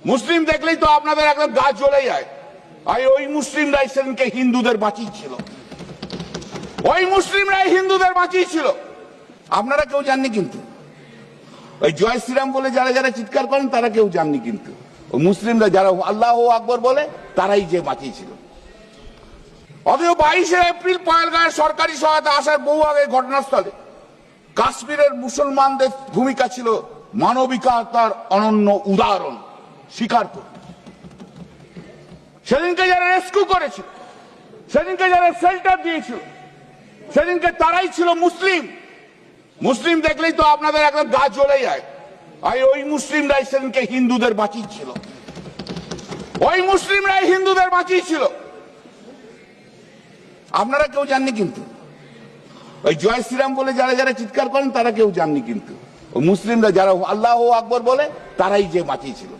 মুসলিম দেখলেই তো আপনাদের একদম গা জ্বলে যায়। আর ওই মুসলিমরাই সেদিনকে হিন্দুদের বাঁচিয়েছিল, ওই মুসলিমরাই হিন্দুদের বাঁচিয়েছিল। আপনারা কেউ জাননি, কিন্তু ওই জয় শ্রীরাম বলে যারা যারা চিৎকার করেন তারা কেউ জাননি, কিন্তু ওই মুসলিমরা যারা আল্লাহ আকবর বলে তারাই যে বাঁচিয়েছিল। অথচ 22শে এপ্রিল পহেলগাঁয়ের সরকারি সহায়তা আসার বহু আগে ঘটনাস্থলে কাশ্মীরের মুসলমানদের ভূমিকা ছিল মানবিকতার অনন্য উদাহরণ স্বীকার করে। সেদিনকে যারা রেস্কিউ করেছিল, সেদিনকে যারা শেল্টার দিয়েছিল, সেদিনকে তারাই ছিল মুসলিম। মুসলিম দেখলেই তো আপনাদের একদম গা জ্বলে যায়। আর ওই মুসলিমরাই সেদিনকে হিন্দুদের বাঁচিয়েছিল, ওই মুসলিমরাই হিন্দুদের বাঁচিয়েছিল। আপনারা কেউ জাননি, কিন্তু ওই জয় শ্রীরাম বলে যারা যারা চিৎকার করেন তারা কেউ জাননি, কিন্তু ওই মুসলিমরা যারা আল্লাহ আকবর বলে তারাই যে বাঁচিয়েছিল।